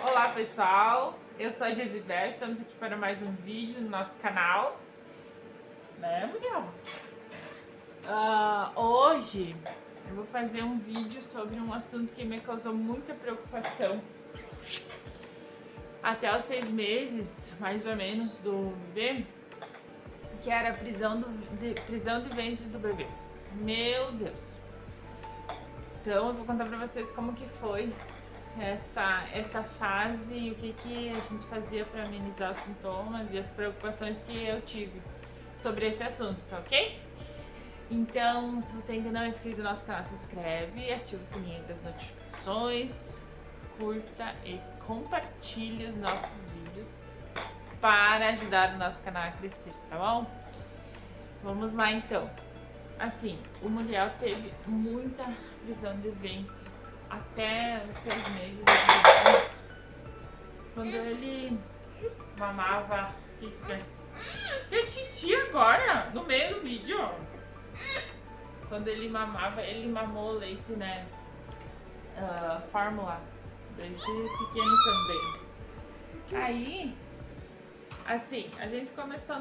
Olá pessoal, eu sou a Gesibel, estamos aqui para mais um vídeo no nosso canal, né, Miguel? Hoje eu vou fazer um vídeo sobre um assunto que me causou muita preocupação até os 6 meses, mais ou menos, do bebê, que era a prisão de ventre do bebê. Meu Deus! Então eu vou contar pra vocês como que foi essa fase e o que a gente fazia para amenizar os sintomas e as preocupações que eu tive sobre esse assunto, tá ok? Então, se você ainda não é inscrito no nosso canal, se inscreve, ativa o sininho das notificações, curta e compartilhe os nossos vídeos para ajudar o nosso canal a crescer, tá bom? Vamos lá então. Assim, o Muriel teve muita prisão de ventre até os 6 meses, quando ele mamava. Que titi agora, no meio do vídeo. Quando ele mamava, ele mamou leite, né? Fórmula, desde pequeno também. Aí, assim, a gente começou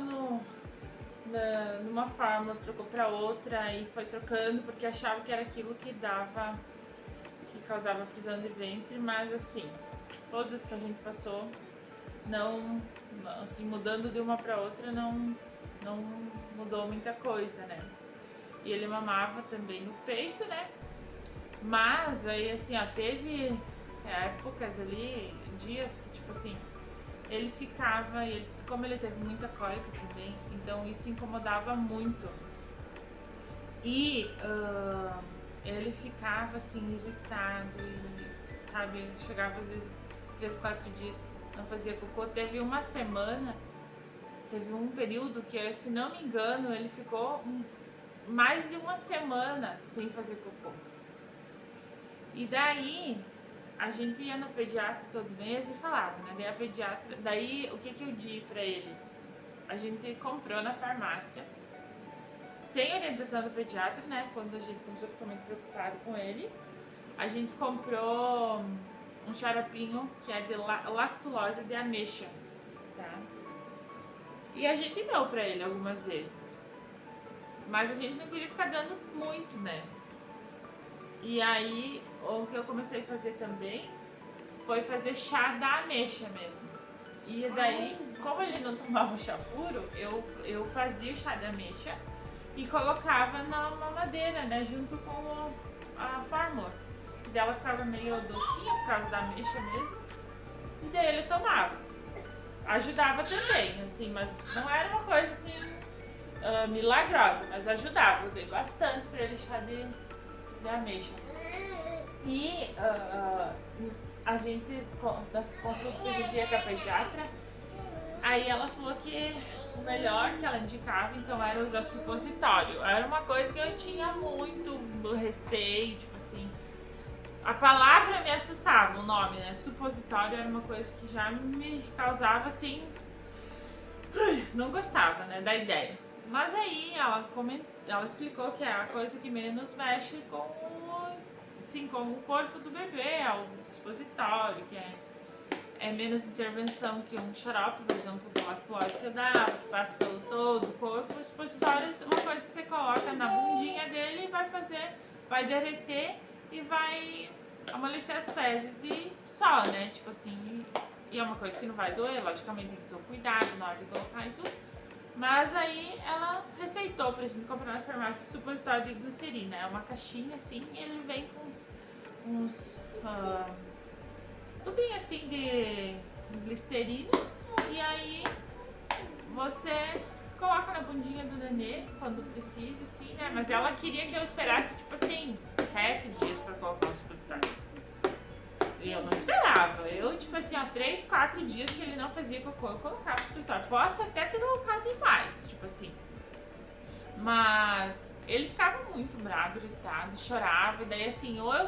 numa fórmula, trocou pra outra e foi trocando porque achava que era aquilo que causava prisão de ventre, mas assim, todas as que a gente passou, não, assim, mudando de uma para outra, não mudou muita coisa, né? E ele mamava também no peito, né? Mas aí, assim, ó, teve épocas ali, dias que, tipo assim, ele ficava, como ele teve muita cólica também, então isso incomodava muito. E ele ficava assim, irritado e, sabe, chegava às vezes 3, 4 dias, não fazia cocô. Teve uma semana, teve um período que, se não me engano, ele ficou mais de uma semana sem fazer cocô. E daí, a gente ia no pediatra todo mês e falava, né? Daí a pediatra, daí o que eu disse pra ele? A gente comprou na farmácia, sem orientação do pediatra, né? Quando a gente começou a ficar muito preocupado com ele, a gente comprou um xaropinho que é de lactulose de ameixa, tá? E a gente deu pra ele algumas vezes, mas a gente não queria ficar dando muito, né? E aí, o que eu comecei a fazer também foi fazer chá da ameixa mesmo. E daí, como ele não tomava chá puro, eu fazia o chá da ameixa e colocava na mamadeira, né, junto com a fórmula. E dela ficava meio docinha por causa da ameixa mesmo. E daí ele tomava. Ajudava também, assim, mas não era uma coisa assim milagrosa, mas ajudava. Eu dei bastante pra ele chá de ameixa. E a gente, nas consultas que a gente ia com a pediatra, aí ela falou que o melhor que ela indicava, então, era usar supositório. Era uma coisa que eu tinha muito receio, tipo assim, a palavra me assustava, o nome, né? Supositório era uma coisa que já me causava, assim, não gostava, né, da ideia. Mas aí ela explicou que é a coisa que menos mexe com o corpo do bebê, é o supositório, que é menos intervenção que um xarope, por exemplo, do lactulose que eu dava, que passa pelo todo o corpo. O supositório é uma coisa que você coloca na bundinha dele e vai derreter e vai amolecer as fezes e só, né? Tipo assim, e é uma coisa que não vai doer, logicamente tem que ter cuidado na hora de colocar e tudo. Mas aí ela receitou pra gente comprar na farmácia supositório de glicerina. É uma caixinha assim e ele vem com uns tubinho assim de glicerina. E aí você coloca na bundinha do nenê quando precisa, assim, né? Mas ela queria que eu esperasse, tipo assim, 7 dias pra colocar o supositório. E eu não esperava. Eu, tipo assim, 3, 4 dias que ele não fazia cocô, eu colocava o supositório. Posso até ter colocado mais, tipo assim. Mas ele ficava muito bravo, irritado, chorava. E daí, assim, ou eu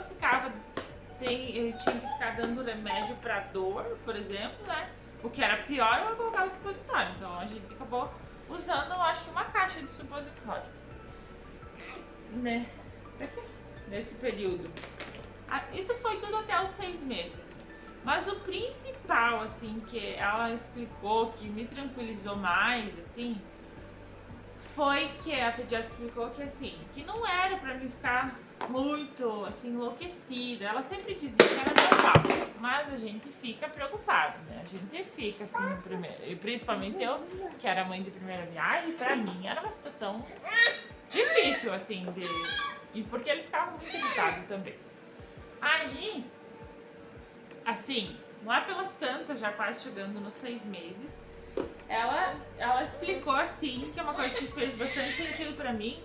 tinha que ficar dando remédio pra dor, por exemplo, né? O que era pior, eu colocava o supositório. Então a gente acabou usando, eu acho que uma caixa de supositório, né? Nesse período. Isso foi tudo até os 6 meses. Mas o principal, assim, que ela explicou, que me tranquilizou mais, assim, foi que a pediatra explicou que, assim, que não era pra mim ficar muito, assim, enlouquecida. Ela sempre dizia que era normal, mas a gente fica preocupado, né? A gente fica, assim, no primeiro... E principalmente eu, que era mãe de primeira viagem, pra mim era uma situação difícil, assim, de... E porque ele ficava muito irritado também. Aí, assim, lá pelas tantas, já quase chegando nos 6 meses, ela explicou assim, que é uma coisa que fez bastante sentido pra mim,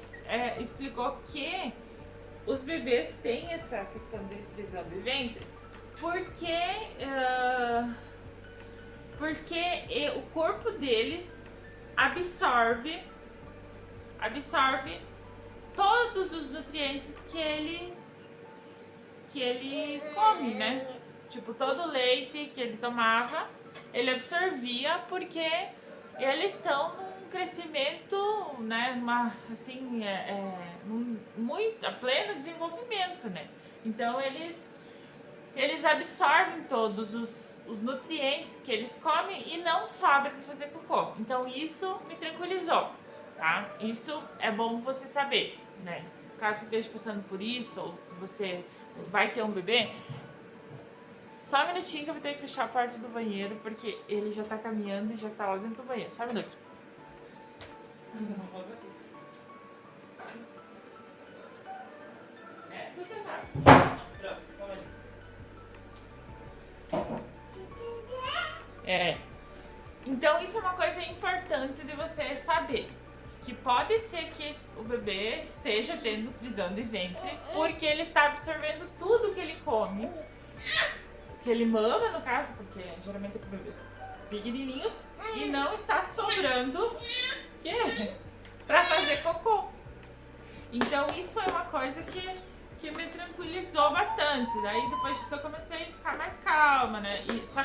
explicou que os bebês têm essa questão de prisão de ventre porque, o corpo deles absorve todos os nutrientes que ele come, né? Tipo, todo o leite que ele tomava, ele absorvia porque eles estão num crescimento, né? Muito a pleno desenvolvimento, né? Então eles absorvem todos os nutrientes que eles comem e não sobra para fazer cocô. Então isso me tranquilizou, tá? Isso é bom você saber, né? Caso você esteja passando por isso, ou se você vai ter um bebê, só um minutinho que eu vou ter que fechar a porta do banheiro, porque ele já tá caminhando e já tá lá dentro do banheiro. Só um minuto. Se sentar. Pronto, calma ali. Então isso é uma coisa importante de você saber. Que pode ser que o bebê esteja tendo prisão de ventre, porque ele está absorvendo tudo que ele come. Que ele mama, no caso, porque geralmente é com bebês pequenininhos, e não está sobrando para fazer cocô. Então isso foi uma coisa que me tranquilizou bastante. Daí depois disso eu comecei a ficar mais calma, né? Só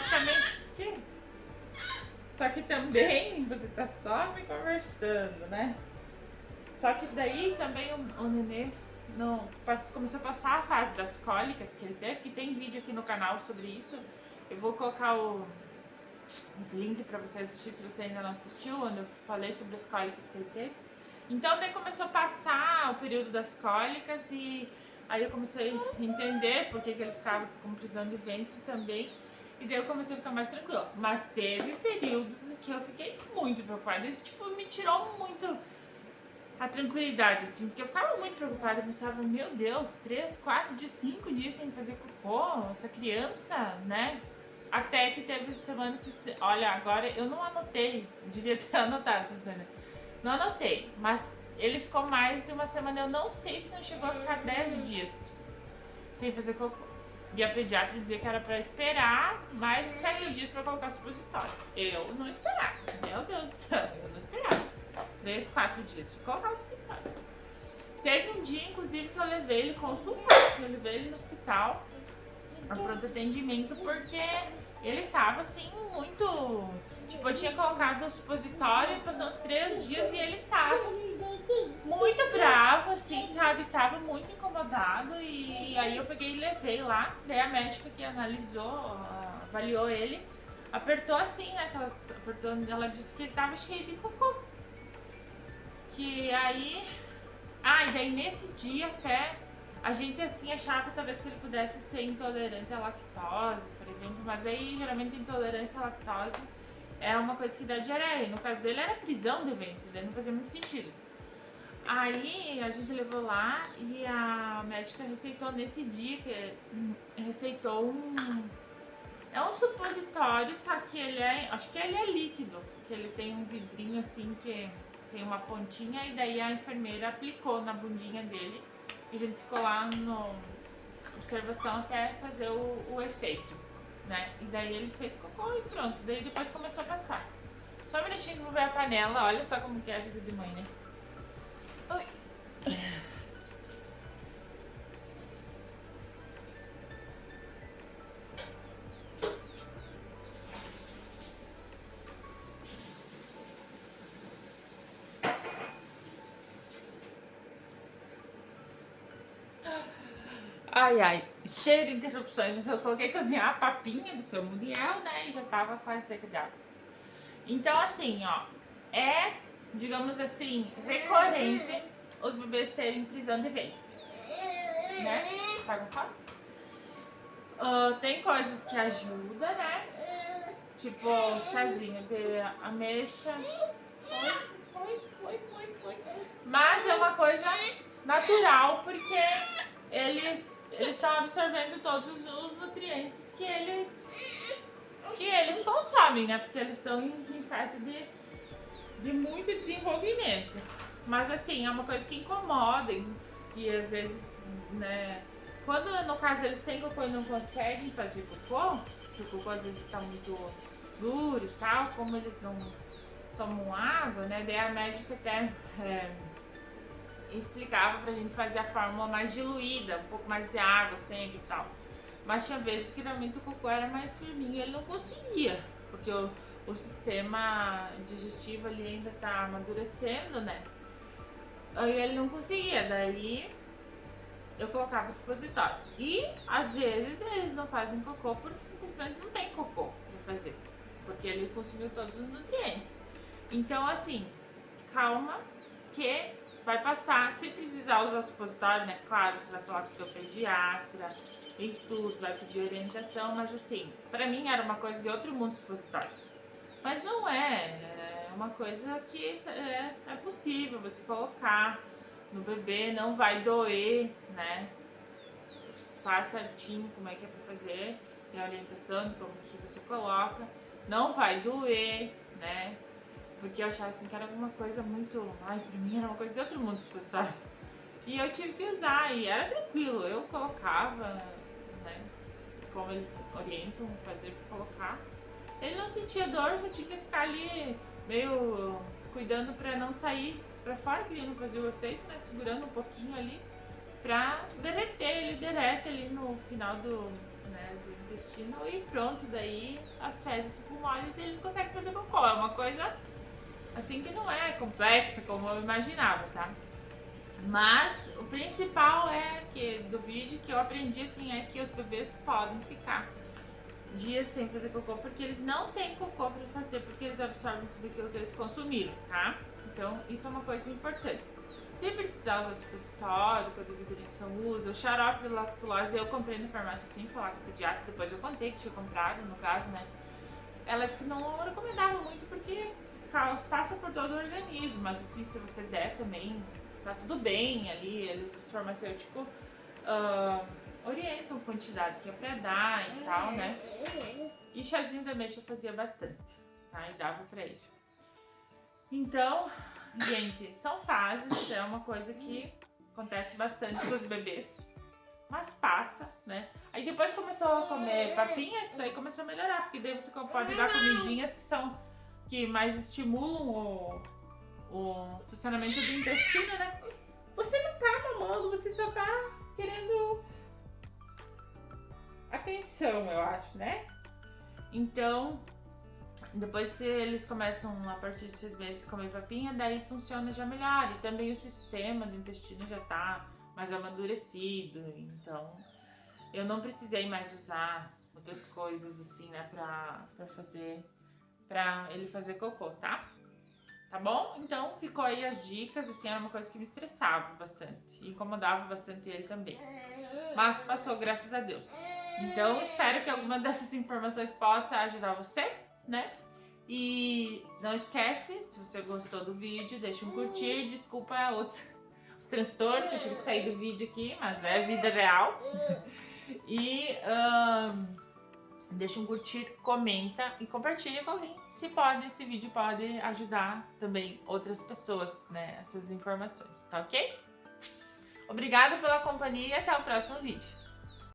que também você tá só me conversando, né? Só que daí também o nenê começou a passar a fase das cólicas que ele teve, que tem vídeo aqui no canal sobre isso. Eu vou colocar os links pra você assistir se você ainda não assistiu, onde eu falei sobre as cólicas que ele teve. Então daí começou a passar o período das cólicas e aí eu comecei a entender por que ele ficava com prisão de ventre também. E daí eu comecei a ficar mais tranquila. Mas teve períodos que eu fiquei muito preocupada. Isso tipo me tirou muito a tranquilidade, assim, porque eu ficava muito preocupada, eu pensava, meu Deus, 3, 4 dias, 5 dias sem fazer cocô, essa criança, né? Até que teve semana que, olha, agora eu não anotei, devia ter anotado essas coisas, não anotei, mas ele ficou mais de uma semana, eu não sei se não chegou a ficar 10 dias sem fazer cocô. E a pediatra dizia que era pra esperar mais de 7 dias pra colocar supositório. Eu não esperava, meu Deus do céu, eu não esperava. 3, 4 dias de colocar o supositório. Teve um dia, inclusive, que eu levei ele consultar, eu levei ele no hospital a pronto atendimento, porque ele tava assim, muito. Tipo, eu tinha colocado o supositório, passou uns 3 dias e ele tava muito bravo, assim, sabe? Tava muito incomodado e aí eu peguei e levei lá. Daí a médica que analisou, avaliou ele, apertou assim, né? Ela disse que ele tava cheio de cocô. Que aí... e daí nesse dia até a gente assim achava talvez que ele pudesse ser intolerante à lactose, por exemplo, mas aí geralmente intolerância à lactose é uma coisa que dá diarreia. No caso dele era prisão de ventre, daí não fazia muito sentido. Aí a gente levou lá e a médica receitou nesse dia, receitou é um supositório, só que acho que ele é líquido, que ele tem um vidrinho assim que tem uma pontinha e daí a enfermeira aplicou na bundinha dele e a gente ficou lá no observação até fazer o efeito, né? E daí ele fez cocô e pronto, daí depois começou a passar. Só um minutinho que eu vou ver a panela, olha só como que é a vida de mãe, né? Ui. Ai, ai. cheio de interrupções, mas eu coloquei cozinhar a papinha do seu Muriel, né, e já tava quase seca de água. Então, assim, ó, digamos assim, recorrente os bebês terem prisão de ventre, né? Paga fora? Tem coisas que ajudam, né? Tipo, chazinho de ameixa. Oi. Mas é uma coisa natural, porque eles estão absorvendo todos os nutrientes que eles consomem, né? Porque eles estão em fase de muito desenvolvimento. Mas assim, é uma coisa que incomoda e às vezes, né? Quando no caso eles têm cocô e não conseguem fazer cocô, porque o cocô às vezes está muito duro e tal, como eles não tomam água, né? Daí a médica até explicava pra gente fazer a fórmula mais diluída, um pouco mais de água sempre e tal. Mas tinha vezes que realmente o cocô era mais firminho e ele não conseguia, porque o sistema digestivo ali ainda tá amadurecendo, né? Aí ele não conseguia, daí eu colocava o supositório. E às vezes eles não fazem cocô porque simplesmente não tem cocô pra fazer, porque ele consumiu todos os nutrientes. Então assim, calma que vai passar. Se precisar usar o supositório, né? Claro, você vai falar com o teu pediatra e tudo, vai pedir orientação, mas assim, pra mim era uma coisa de outro mundo supositório. Mas não é uma coisa que é possível você colocar no bebê, não vai doer, né? Faz certinho como é que é pra fazer, tem a orientação de como que você coloca, não vai doer, né? Porque eu achava assim que era alguma coisa muito... Ai, pra mim era uma coisa de outro mundo supositório. E eu tive que usar, e era tranquilo, eu colocava, né? Como eles orientam fazer pra colocar. Ele não sentia dor, só tinha que ficar ali meio cuidando pra não sair pra fora, que ele não fazia o efeito, né? Segurando um pouquinho ali pra derreter. Ele derrete ali no final do intestino e pronto, daí as fezes ficam moles e eles conseguem fazer cocô. É uma coisa assim que não é complexa como eu imaginava, tá? Mas o principal do vídeo que eu aprendi assim é que os bebês podem ficar dias sem fazer cocô porque eles não têm cocô pra fazer, porque eles absorvem tudo aquilo que eles consumiram, tá? Então isso é uma coisa importante. Se precisar usar supositório, que eu duvido orientação usa, o xarope de lactulose eu comprei na farmácia sem falar com o pediatra, depois eu contei que tinha comprado, no caso, né? Ela disse que não recomendava muito porque passa por todo o organismo, mas assim, se você der também, tá tudo bem ali, os farmacêuticos orientam a quantidade que é pra dar e tal, né? E chazinho da ameixa eu fazia bastante, tá? E dava pra ele. Então, gente, são fases, é uma coisa que acontece bastante com os bebês, mas passa, né? Aí depois começou a comer papinhas, aí começou a melhorar, porque daí você pode dar comidinhas que mais estimulam o funcionamento do intestino, né? Você não tá mamando, você só tá querendo atenção, eu acho, né? Então, depois se eles começam a partir de 6 meses a comer papinha, daí funciona já melhor. E também o sistema do intestino já tá mais amadurecido, então eu não precisei mais usar outras coisas assim, né, pra ele fazer cocô, tá? Tá bom? Então ficou aí as dicas, assim, era uma coisa que me estressava bastante, incomodava bastante ele também. Mas passou, graças a Deus. Então espero que alguma dessas informações possa ajudar você, né? E não esquece, se você gostou do vídeo, deixa um curtir, desculpa os transtornos, que eu tive que sair do vídeo aqui, mas é vida real. E deixa um curtir, comenta e compartilha com alguém. Se pode, esse vídeo pode ajudar também outras pessoas, né? Essas informações, tá ok? Obrigada pela companhia e até o próximo vídeo.